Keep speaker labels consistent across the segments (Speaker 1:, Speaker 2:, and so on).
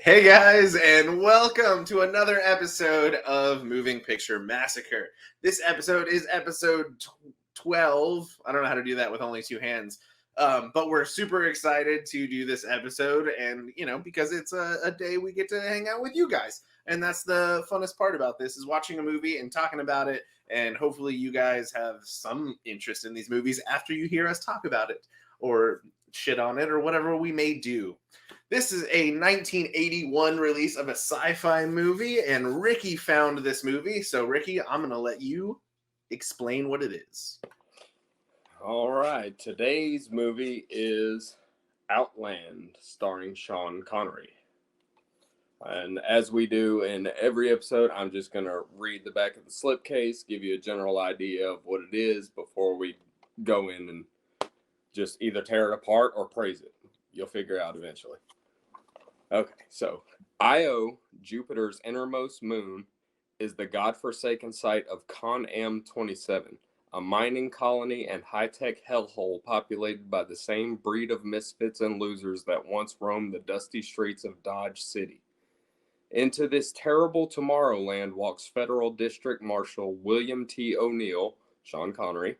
Speaker 1: Hey guys, and welcome to another episode of Moving Picture Massacre. This episode is episode 12. I don't know how to do that with only two hands. But we're super excited to do this episode, and because it's a day we get to hang out with you guys. And that's the funnest part about this, is watching a movie and talking about it, and hopefully you guys have some interest in these movies after you hear us talk about it, or shit on it, or whatever we may do. This is a 1981 release of a sci-fi movie, and Ricky found this movie. So, Ricky, I'm going to let you explain what it is.
Speaker 2: All right, today's movie is Outland, starring Sean Connery. And as we do in every episode, I'm just going to read the back of the slipcase, give you a general idea of what it is before we go in and just either tear it apart or praise it. You'll figure out eventually. Okay, so Io, Jupiter's innermost moon, is the godforsaken site of Con-Am 27, a mining colony and high-tech hellhole populated by the same breed of misfits and losers that once roamed the dusty streets of Dodge City. Into this terrible Tomorrowland walks Federal District Marshal William T. O'Neill, Sean Connery,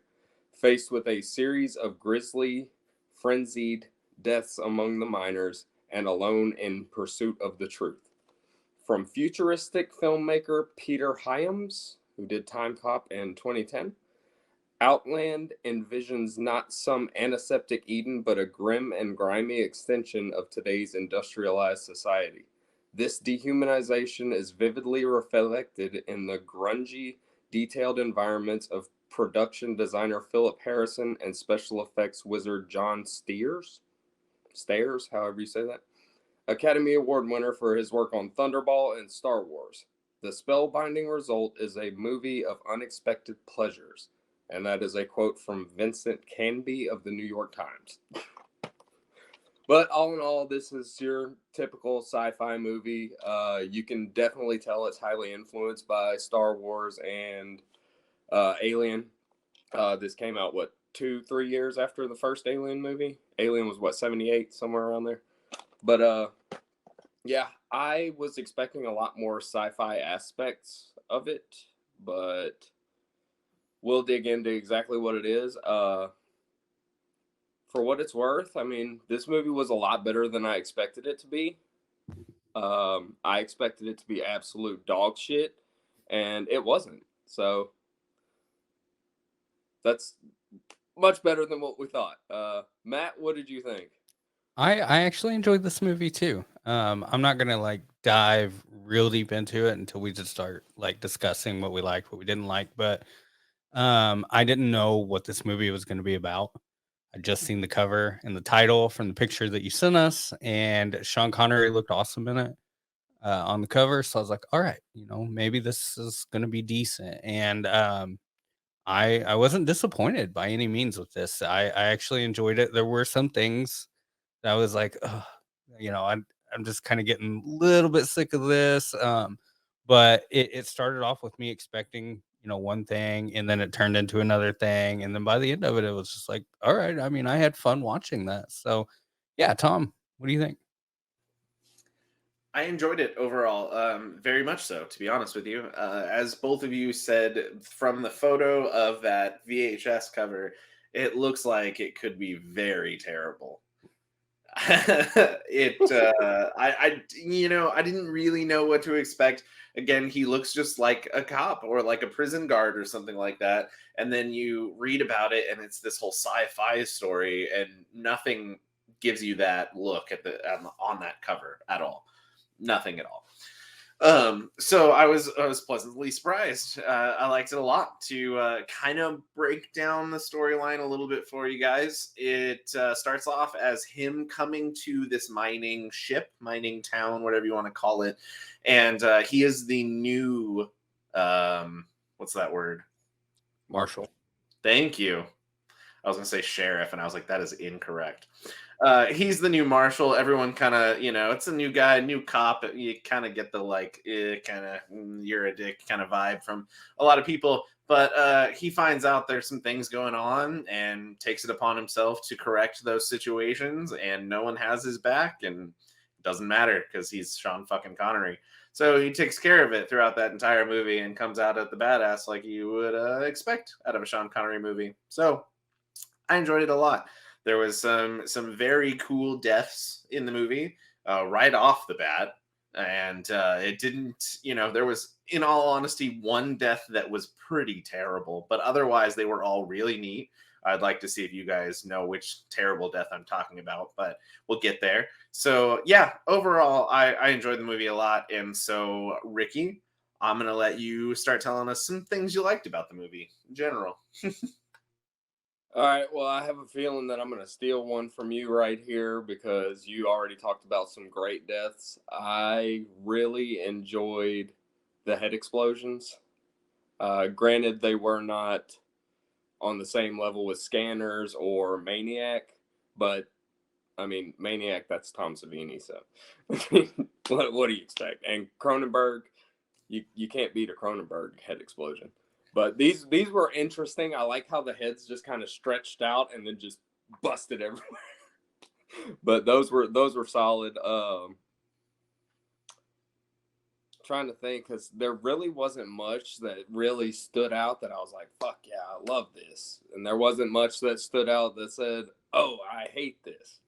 Speaker 2: faced with a series of grisly, frenzied deaths among the miners, and alone in pursuit of the truth. From futuristic filmmaker Peter Hyams, who did Time Cop in 2010, Outland envisions not some antiseptic Eden, but a grim and grimy extension of today's industrialized society. This dehumanization is vividly reflected in the grungy, detailed environments of production designer Philip Harrison and special effects wizard John Stairs, however you say that, Academy Award winner for his work on Thunderball and Star Wars. The spellbinding result is a movie of unexpected pleasures, and that is a quote from Vincent Canby of the New York Times. But all in all, this is your typical sci-fi movie. You can definitely tell it's highly influenced by Star Wars and Alien. This came out, 2-3 years after the first Alien movie? Alien was 78, somewhere around there. But yeah, I was expecting a lot more sci-fi aspects of it, but we'll dig into exactly what it is. For what it's worth, I mean, this movie was a lot better than I expected it to be. I expected it to be absolute dog shit, and it wasn't. So that's much better than what we thought. Matt, what did you think?
Speaker 3: I actually enjoyed this movie too. I'm not gonna dive real deep into it until we just start discussing what we liked, what we didn't like. But I didn't know what this movie was going to be about. I just seen the cover and the title from the picture that you sent us, and Sean Connery looked awesome in it on the cover. So I was like, all right, maybe this is going to be decent. And I wasn't disappointed by any means with this. I actually enjoyed it. There were some things that I was like, ugh, I'm just kind of getting a little bit sick of this. But it started off with me expecting, one thing, and then it turned into another thing. And then by the end of it, it was just like, all right. I mean, I had fun watching that. So yeah, Tom, what do you think?
Speaker 1: I enjoyed it overall, very much so, to be honest with you. As both of you said, from the photo of that VHS cover, it looks like it could be very terrible. I didn't really know what to expect. Again, he looks just like a cop or like a prison guard or something like that. And then you read about it, and it's this whole sci-fi story, and nothing gives you that look on that cover at all. Nothing at all. So I was pleasantly surprised. I liked it a lot. To kind of break down the storyline a little bit for you guys, it starts off as him coming to this mining town, whatever you want to call it, and he is the new what's that word?
Speaker 3: Marshall.
Speaker 1: Thank you. I was gonna say sheriff, and I was like, that is incorrect. He's the new marshal. Everyone kind of, it's a new guy, new cop. You kind of get the you're a dick kind of vibe from a lot of people. But he finds out there's some things going on and takes it upon himself to correct those situations, and no one has his back, and doesn't matter because he's Sean fucking Connery. So he takes care of it throughout that entire movie and comes out at the badass like you would expect out of a Sean Connery movie. So I enjoyed it a lot. There was some very cool deaths in the movie right off the bat, and it didn't. There was, in all honesty, one death that was pretty terrible, but otherwise they were all really neat. I'd like to see if you guys know which terrible death I'm talking about, but we'll get there. So yeah, overall, I enjoyed the movie a lot, and so Ricky, I'm gonna let you start telling us some things you liked about the movie in general.
Speaker 2: All right. Well, I have a feeling that I'm going to steal one from you right here because you already talked about some great deaths. I really enjoyed the head explosions. Granted, they were not on the same level with Scanners or Maniac, but I mean, Maniac, that's Tom Savini. So what do you expect? And Cronenberg, you can't beat a Cronenberg head explosion. But these were interesting. I like how the heads just kind of stretched out and then just busted everywhere. But those were solid. Trying to think, because there really wasn't much that really stood out that I was like, fuck yeah, I love this. And there wasn't much that stood out that said, oh, I hate this.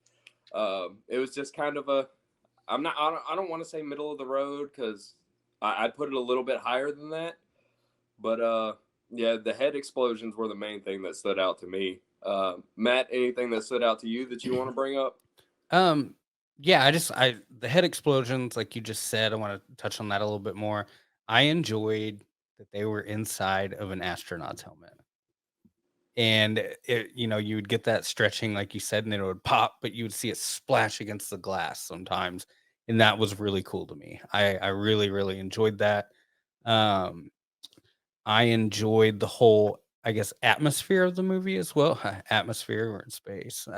Speaker 2: It was just kind of I don't want to say middle of the road because I'd put it a little bit higher than that. But yeah, the head explosions were the main thing that stood out to me. Matt, anything that stood out to you that you want to bring up?
Speaker 3: Yeah, the head explosions, like you just said, I want to touch on that a little bit more. I enjoyed that they were inside of an astronaut's helmet. And you would get that stretching, like you said, and then it would pop, but you would see it splash against the glass sometimes. And that was really cool to me. I really, really enjoyed that. Um, I enjoyed the whole, I guess, atmosphere of the movie as well. Atmosphere, we're in space.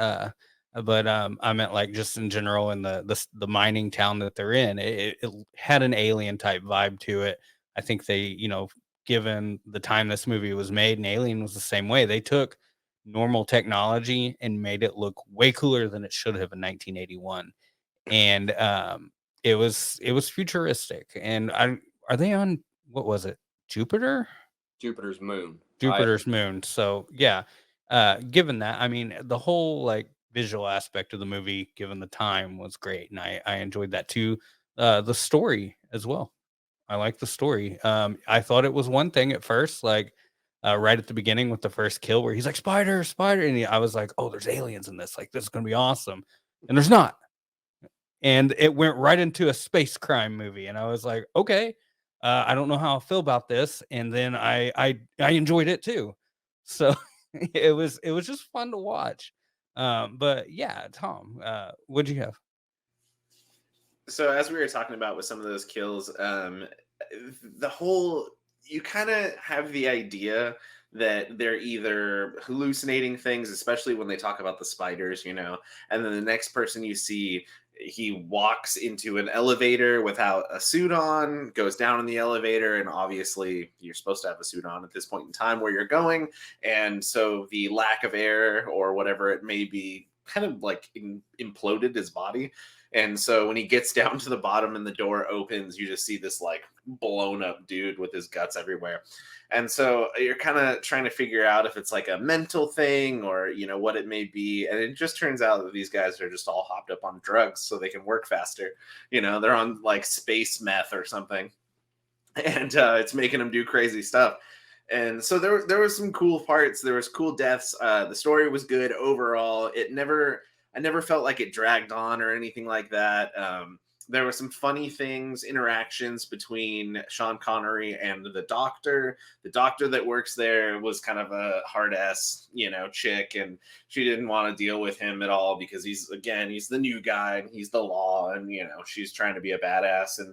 Speaker 3: But I meant like just in general in the mining town that they're in. It had an alien type vibe to it. I think they, given the time this movie was made, and Alien was the same way. They took normal technology and made it look way cooler than it should have in 1981. And it was futuristic. And are they on, what was it? Jupiter?
Speaker 2: Jupiter's moon.
Speaker 3: Jupiter's moon. So yeah, given that, I mean, the whole like visual aspect of the movie, given the time, was great, and I enjoyed that too. The story as well. I like the story. I thought it was one thing at first, like right at the beginning with the first kill, where he's like spider, spider, and I was like, oh, there's aliens in this. Like this is gonna be awesome, and there's not. And it went right into a space crime movie, and I was like, okay, I don't know how I feel about this. And then I enjoyed it too. So it was just fun to watch. But yeah, Tom, what'd you have?
Speaker 1: So as we were talking about with some of those kills, the whole, you kind of have the idea that they're either hallucinating things, especially when they talk about the spiders, and then the next person you see, he walks into an elevator without a suit on, goes down in the elevator, and obviously you're supposed to have a suit on at this point in time where you're going, and so the lack of air or whatever it may be kind of like imploded his body. And so when he gets down to the bottom and the door opens, you just see this like blown up dude with his guts everywhere. And so you're kind of trying to figure out if it's like a mental thing or, what it may be. And it just turns out that these guys are just all hopped up on drugs so they can work faster. They're on like space meth or something. And it's making them do crazy stuff. And so there was some cool parts. There was cool deaths. The story was good overall. I never felt like it dragged on or anything like that. There were some funny things, interactions between Sean Connery and the doctor. The doctor that works there was kind of a hard ass, chick, and she didn't want to deal with him at all because he's the new guy and he's the law, and she's trying to be a badass, and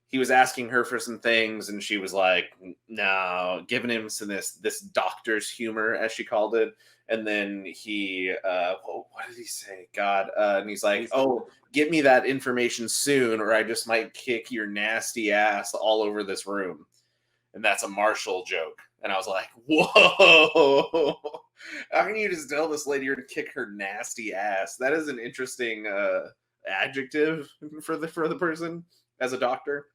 Speaker 1: he was asking her for some things, and she was like, no, giving him some this doctor's humor, as she called it. And then he, what did he say? God. And he's like, oh, get me that information soon, or I just might kick your nasty ass all over this room. And that's a Marshall joke. And I was like, whoa, how can you just tell this lady you're to kick her nasty ass? That is an interesting adjective for the person as a doctor.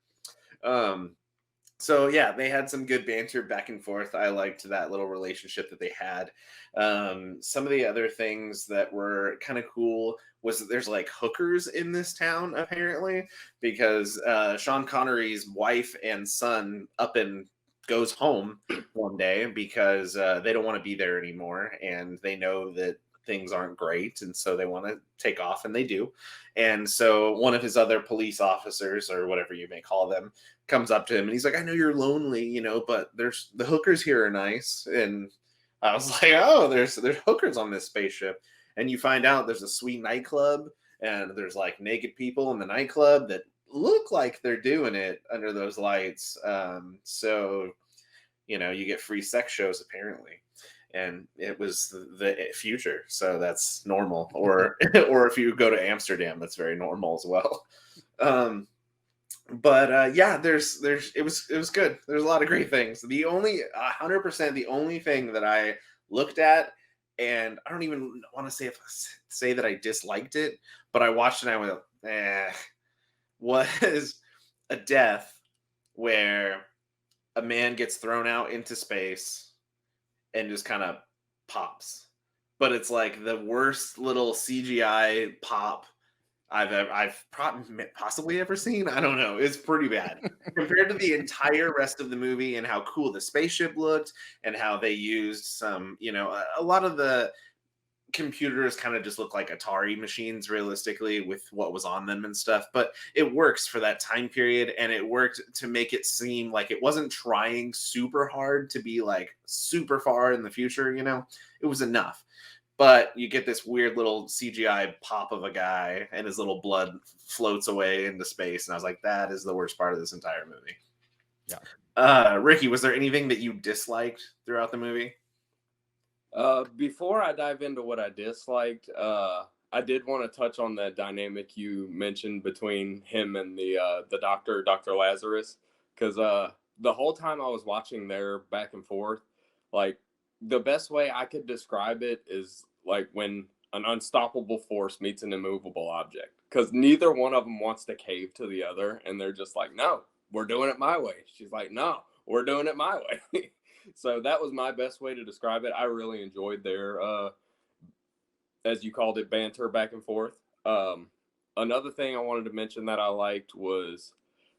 Speaker 1: So yeah, they had some good banter back and forth. I liked that little relationship that they had. Some of the other things that were kind of cool was that there's like hookers in this town apparently, because Sean Connery's wife and son up and goes home one day because they don't want to be there anymore, and they know that things aren't great, and so they want to take off, and they do. And so one of his other police officers, or whatever you may call them, comes up to him and he's like, I know you're lonely, but there's the hookers here are nice. And I was like, oh, there's hookers on this spaceship. And you find out there's a sweet nightclub, and there's like naked people in the nightclub that look like they're doing it under those lights. So you get free sex shows apparently. And it was the future, so that's normal. Or or if you go to Amsterdam, that's very normal as well. But yeah, there's it was good. There's a lot of great things. The only 100% the only thing that I looked at, and I don't even want to say that I disliked it, but I watched it and I went, was a death where a man gets thrown out into space and just kind of pops. But it's like the worst little CGI pop I've possibly ever seen. I don't know. It's pretty bad compared to the entire rest of the movie, and how cool the spaceship looked, and how they used some, a lot of the computers kind of just look like Atari machines realistically with what was on them and stuff, but it works for that time period, and it worked to make it seem like it wasn't trying super hard to be like super far in the future. It was enough. But you get this weird little CGI pop of a guy, and his little blood floats away into space, and I was like, that is the worst part of this entire movie.
Speaker 3: Yeah.
Speaker 1: Ricky, was there anything that you disliked throughout the movie?
Speaker 2: Before I dive into what I disliked, I did want to touch on that dynamic you mentioned between him and the doctor, Dr. Lazarus, because the whole time I was watching their back and forth, like the best way I could describe it is like when an unstoppable force meets an immovable object, because neither one of them wants to cave to the other, and they're just like, no, we're doing it my way. She's like, no, we're doing it my way. So that was my best way to describe it. I really enjoyed their, as you called it, banter back and forth. Another thing I wanted to mention that I liked was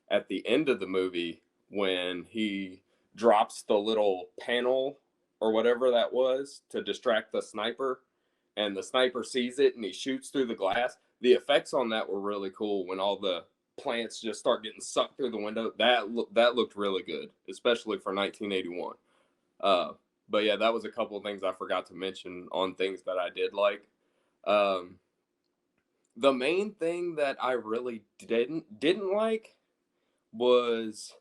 Speaker 2: at the end of the movie when he drops the little panel or whatever that was to distract the sniper, and the sniper sees it and he shoots through the glass. The effects on that were really cool when all the plants just start getting sucked through the window. That looked really good, especially for 1981. But yeah, that was a couple of things I forgot to mention on things that I did like. The main thing that I really didn't like was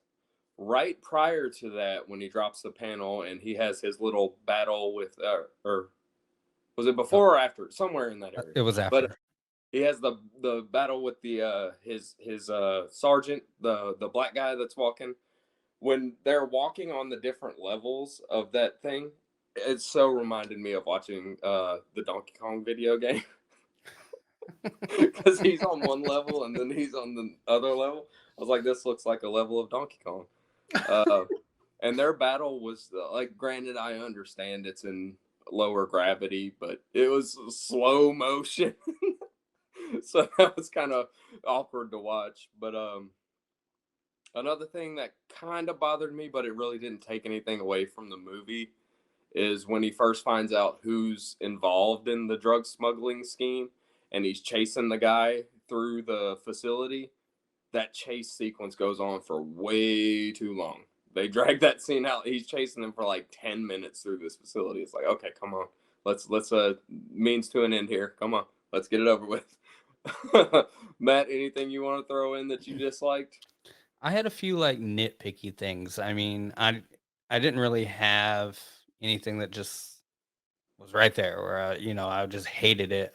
Speaker 2: right prior to that, when he drops the panel and he has his little battle with, or was it before or after? Somewhere in that area.
Speaker 3: It was after.
Speaker 2: But he has the battle with the his sergeant, the black guy that's walking. When they're walking on the different levels of that thing, it so reminded me of watching the Donkey Kong video game. Because he's on one level and then he's on the other level. I was like, this looks like a level of Donkey Kong. And their battle was like, granted, I understand it's in lower gravity, but it was slow motion. So that was kind of awkward to watch. But another thing that kind of bothered me, but it really didn't take anything away from the movie, is when he first finds out who's involved in the drug smuggling scheme and he's chasing the guy through the facility. That chase sequence goes on for way too long. They drag that scene out. He's chasing them for like 10 minutes through this facility. It's like, okay, come on. Let's means to an end here. Come on. Let's get it over with. Matt, anything you want to throw in that you disliked?
Speaker 3: I had a few like nitpicky things. I mean, I didn't really have anything that just was right there where I just hated it.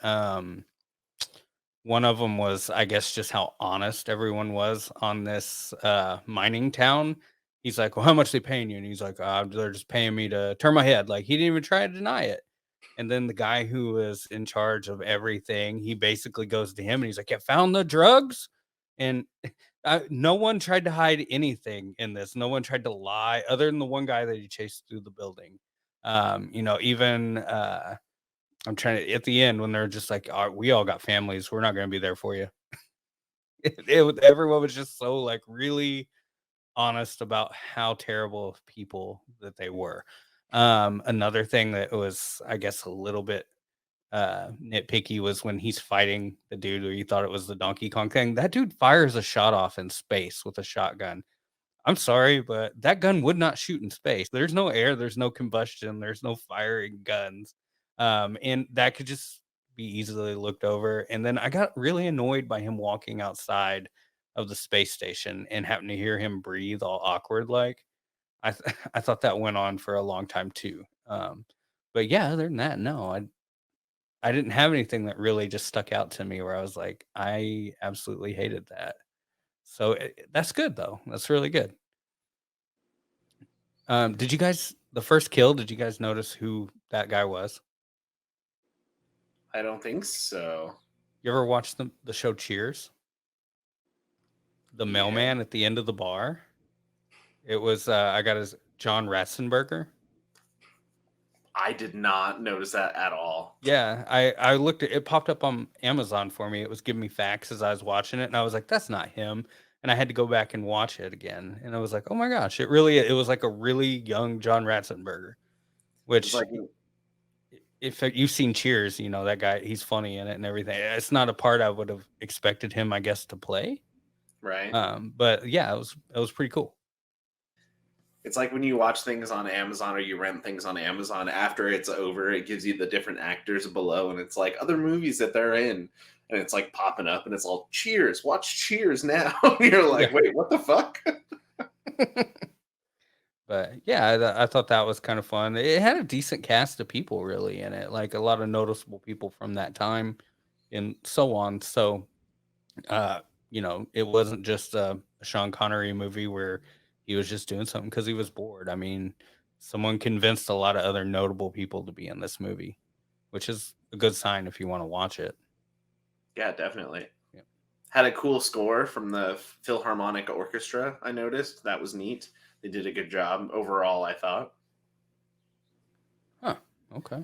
Speaker 3: One of them was, I guess, just how honest everyone was on this mining town. He's like, well, how much they paying you? And he's like, they're just paying me to turn my head. Like, he didn't even try to deny it. And then the guy who was in charge of everything, he basically goes to him and he's like, "You found the drugs?" And no one tried to hide anything in this. No one tried to lie, other than the one guy that he chased through the building. Even I'm trying to at the end when they're just like, "We all got families. We're not going to be there for you." Everyone was just so like really honest about how terrible of people that they were. Another thing that was, I guess, a little bit nitpicky was when he's fighting the dude where you thought it was the Donkey Kong thing. That dude fires a shot off in space with a shotgun. I'm sorry, but that gun would not shoot in space. There's no air, there's no combustion, there's no firing guns. And that could just be easily looked over. And then I got really annoyed by him walking outside of the space station and having to hear him breathe all awkward like. I thought that went on for a long time too. But yeah, other than that, no, I didn't have anything that really just stuck out to me where I was like, I absolutely hated that. So that's good though. That's really good. Did you guys the first kill? Did you guys notice who that guy was?
Speaker 1: I don't think so.
Speaker 3: You ever watch the show Cheers? The
Speaker 1: Yeah.
Speaker 3: mailman at the end of the bar. It was I got his John Ratzenberger.
Speaker 1: I did not notice that at all.
Speaker 3: Yeah, I looked at it popped up on Amazon for me. It was giving me facts as I was watching it, and I was like, "That's not him." And I had to go back and watch it again, and I was like, "Oh my gosh!" It was like a really young John Ratzenberger.
Speaker 1: It's
Speaker 3: Which,
Speaker 1: like,
Speaker 3: if you've seen Cheers, you know that guy. He's funny in it and everything. It's not a part I would have expected him, I guess, to play.
Speaker 1: right?
Speaker 3: But yeah, it was pretty cool.
Speaker 1: It's like when you watch things on Amazon or you rent things on Amazon, after it's over, it gives you the different actors below, and it's like other movies that they're in, and it's like popping up, and it's all Cheers, watch Cheers now. You're like,
Speaker 3: Yeah.
Speaker 1: wait, what the fuck?
Speaker 3: But yeah, I thought that was kind of fun. It had a decent cast of people really in it, like a lot of noticeable people from that time and so on. So, uh, it wasn't just a Sean Connery movie where he was just doing something because he was bored. I mean, someone convinced a lot of other notable people to be in this movie, which is a good sign if you want to watch it.
Speaker 1: Yeah, definitely.
Speaker 3: Yeah.
Speaker 1: Had a cool score from the Philharmonic Orchestra. I noticed that was neat. They did a good job overall, I thought.
Speaker 3: Huh. Okay.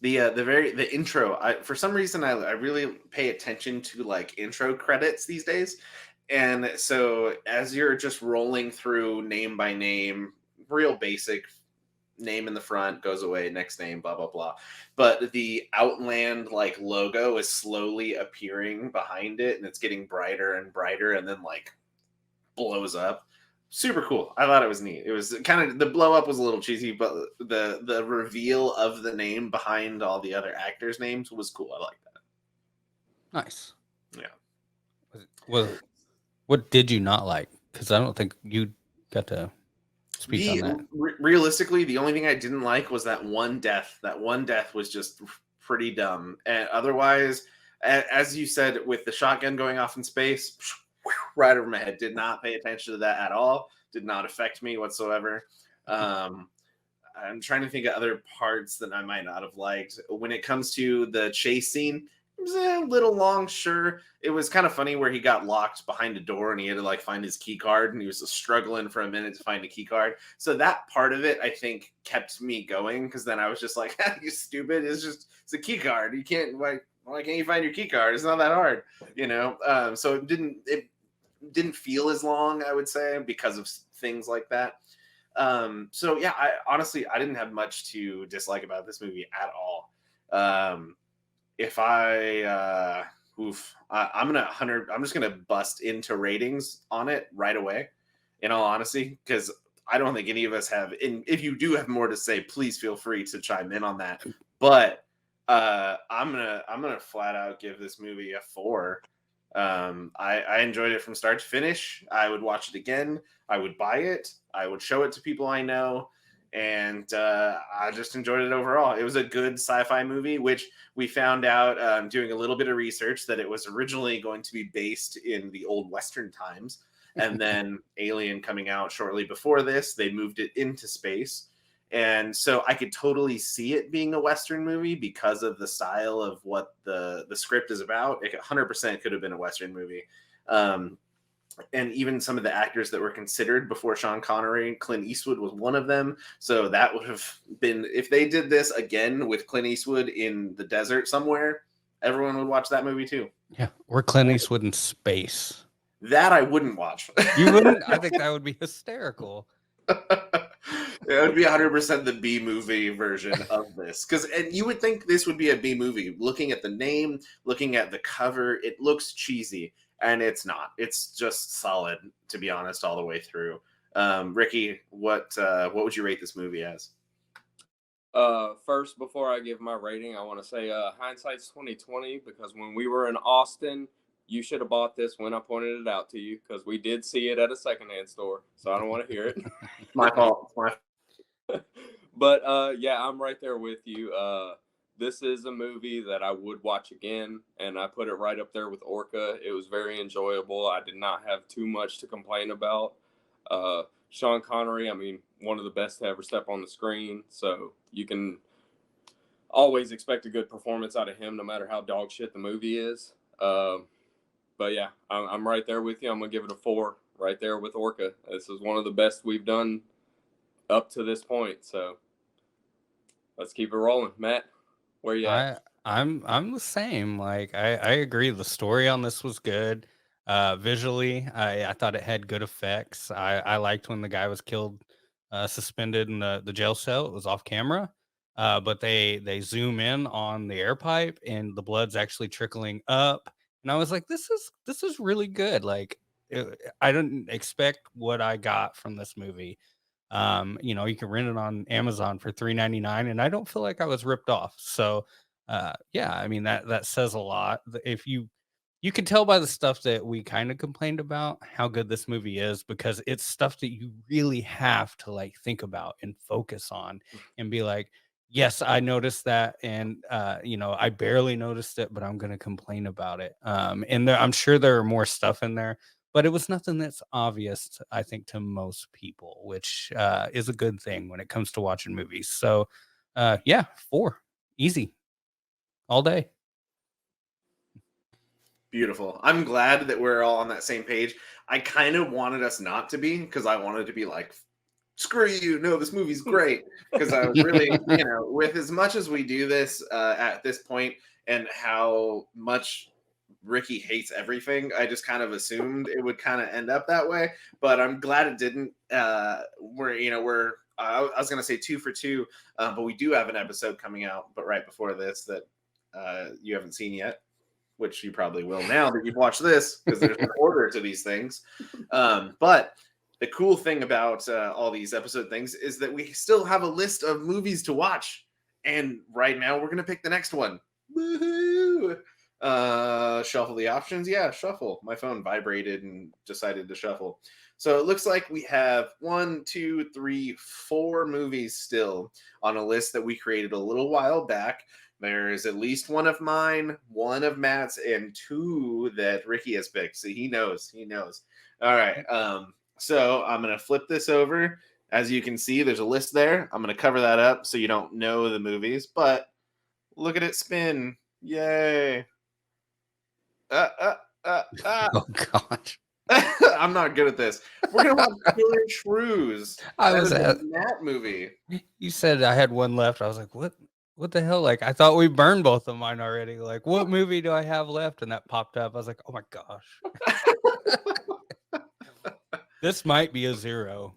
Speaker 1: The intro, for some reason I really pay attention to like intro credits these days. And so as you're just rolling through name by name, real basic, name in the front goes away, next name, blah blah blah, but the Outland like logo is slowly appearing behind it, and it's getting brighter and brighter, and then like blows up. Super cool. I thought it was neat. It was kind of, the blow up was a little cheesy, but the reveal of the name behind all the other actors' names was cool. I like that.
Speaker 3: Nice.
Speaker 1: Yeah.
Speaker 3: What did you not like? Because I don't think you got to speak on that.
Speaker 1: Realistically, the only thing I didn't like was that one death. That one death was just pretty dumb. And otherwise, as you said, with the shotgun going off in space, right over my head. Did not pay attention to that at all. Did not affect me whatsoever. I'm trying to think of other parts that I might not have liked. When it comes to the chase scene, it was a little long, sure. It was kind of funny where he got locked behind a door and he had to like find his key card, and he was struggling for a minute to find a key card. So that part of it, I think, kept me going, because then I was just like, "You stupid! It's a key card. You can't why can't you find your key card? It's not that hard, you know." So it didn't feel as long, I would say, because of things like that. So yeah, I honestly didn't have much to dislike about this movie at all. If I I'm just gonna bust into ratings on it right away, in all honesty, because I don't think any of us have. And if you do have more to say, please feel free to chime in on that. But I'm gonna flat out give this movie a 4. I enjoyed it from start to finish. I would watch it again. I would buy it. I would show it to people I know. And I just enjoyed it overall. It was a good sci-fi movie, which we found out doing a little bit of research that it was originally going to be based in the old Western times. And then Alien coming out shortly before this, they moved it into space. And so I could totally see it being a Western movie because of the style of what the script is about. It 100% could have been a Western movie. And even some of the actors that were considered before Sean Connery, Clint Eastwood was one of them. So that would have been, if they did this again with Clint Eastwood in the desert somewhere, everyone would watch that movie too.
Speaker 3: Yeah, or Clint Eastwood in space.
Speaker 1: That I wouldn't watch.
Speaker 3: You wouldn't? I think that would be hysterical.
Speaker 1: It would be 100% the B movie version of this. And you would think this would be a B movie. Looking at the name, looking at the cover, it looks cheesy. And it's not. It's just solid, to be honest, all the way through. Ricky, what would you rate this movie as?
Speaker 2: First, before I give my rating, I want to say hindsight's 2020, because when we were in Austin, you should have bought this when I pointed it out to you, because we did see it at a secondhand store. So I don't want to hear it.
Speaker 1: My fault.
Speaker 2: But yeah, I'm right there with you. This is a movie that I would watch again, and I put it right up there with Orca. It was very enjoyable. I did not have too much to complain about. Sean Connery, I mean, one of the best to ever step on the screen. So you can always expect a good performance out of him, no matter how dog shit the movie is. But yeah, I'm right there with you. I'm going to give it a 4 right there with Orca. This is one of the best we've done up to this point. So let's keep it rolling. Matt, where you at?
Speaker 3: I'm the same. Like I agree. The story on this was good. Visually, I thought it had good effects. I liked when the guy was killed, suspended in the jail cell. It was off camera, but they zoom in on the air pipe and the blood's actually trickling up. And I was like, this is really good. Like I didn't expect what I got from this movie. You can rent it on Amazon for $3.99, and I don't feel like I was ripped off. So yeah, I mean that says a lot. If you can tell by the stuff that we kind of complained about how good this movie is, because it's stuff that you really have to like think about and focus on and be like, yes, I noticed that, and I barely noticed it, but I'm going to complain about it. And I'm sure there are more stuff in there, but it was nothing that's obvious, I think, to most people, which is a good thing when it comes to watching movies. So yeah, 4, easy, all day.
Speaker 1: Beautiful. I'm glad that we're all on that same page. I kind of wanted us not to be, because I wanted to be like, screw you. No, this movie's great. Because I was really, with as much as we do this at this point and how much Ricky hates everything, I just kind of assumed it would kind of end up that way. But I'm glad it didn't. I was going to say 2 for 2, but we do have an episode coming out, but right before this that you haven't seen yet, which you probably will now that you've watched this, because there's an order to these things. But the cool thing about all these episode things is that we still have a list of movies to watch. And right now we're going to pick the next one. Woohoo! Shuffle the options. Yeah, shuffle. My phone vibrated and decided to shuffle. So it looks like we have 1, 2, 3, 4 movies still on a list that we created a little while back. There is at least one of mine, one of Matt's, and 2 that Ricky has picked. So he knows. All right. So I'm going to flip this over. As you can see, there's a list there. I'm going to cover that up so you don't know the movies, but look at it spin. Yay.
Speaker 3: Oh, gosh.
Speaker 1: I'm not good at this. We're going to watch Killer Shrews.
Speaker 3: I was at
Speaker 1: that movie.
Speaker 3: You said I had one left. I was like, what the hell? Like, I thought we burned both of mine already. Like, what movie do I have left? And that popped up. I was like, oh my gosh. This might be a 0.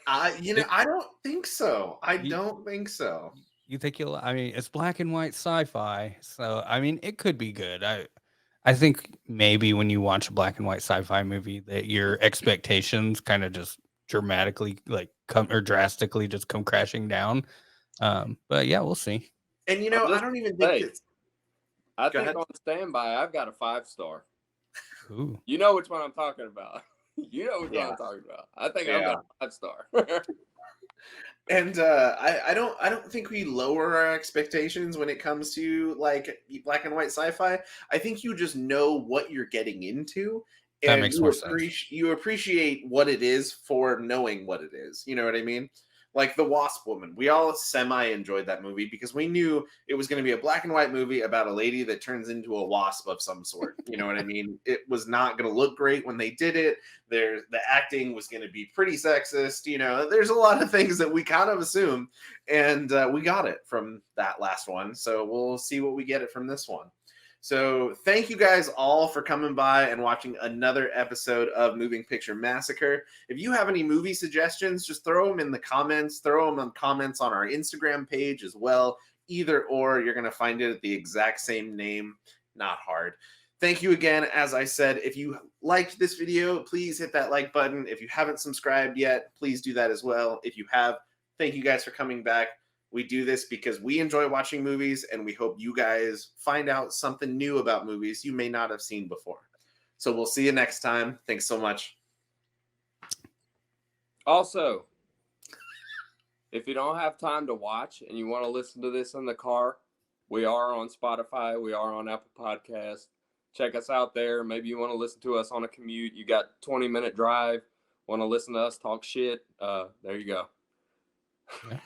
Speaker 1: I don't think so. I don't think so.
Speaker 3: You think I mean, it's black and white sci-fi. So, I mean, it could be good. I think maybe when you watch a black and white sci-fi movie that your expectations kind of just drastically just come crashing down. But yeah, we'll see.
Speaker 1: And I don't even think it's.
Speaker 2: I think on Standby, I've got a 5-star.
Speaker 3: Ooh.
Speaker 2: You know which one I'm talking about. One I'm talking about. I think I've got a 5-star.
Speaker 1: And I don't think we lower our expectations when it comes to like black and white sci-fi. I think you just know what you're getting into.
Speaker 3: That makes more sense.
Speaker 1: You appreciate what it is for knowing what it is. You know what I mean? Like The Wasp Woman. We all semi-enjoyed that movie because we knew it was going to be a black and white movie about a lady that turns into a wasp of some sort. You know what I mean? It was not going to look great when they did it. The acting was going to be pretty sexist. You know, there's a lot of things that we kind of assumed, and we got it from that last one. So we'll see what we get it from this one. So thank you guys all for coming by and watching another episode of Moving Picture Massacre. If you have any movie suggestions, just throw them in the comments. Throw them in comments on our Instagram page as well. Either or, you're going to find it at the exact same name. Not hard. Thank you again. As I said, if you liked this video, please hit that like button. If you haven't subscribed yet, please do that as well. If you have, thank you guys for coming back. We do this because we enjoy watching movies, and we hope you guys find out something new about movies you may not have seen before. So we'll see you next time. Thanks so much.
Speaker 2: Also, if you don't have time to watch and you want to listen to this in the car, we are on Spotify. We are on Apple Podcasts. Check us out there. Maybe you want to listen to us on a commute. You got 20-minute drive. Want to listen to us talk shit? There you go.
Speaker 3: Yeah.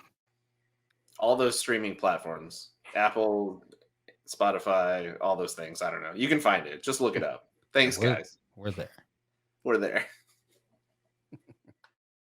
Speaker 1: All those streaming platforms, Apple, Spotify, all those things. I don't know. You can find it. Just look it up. Thanks, guys.
Speaker 3: We're there.
Speaker 1: We're there.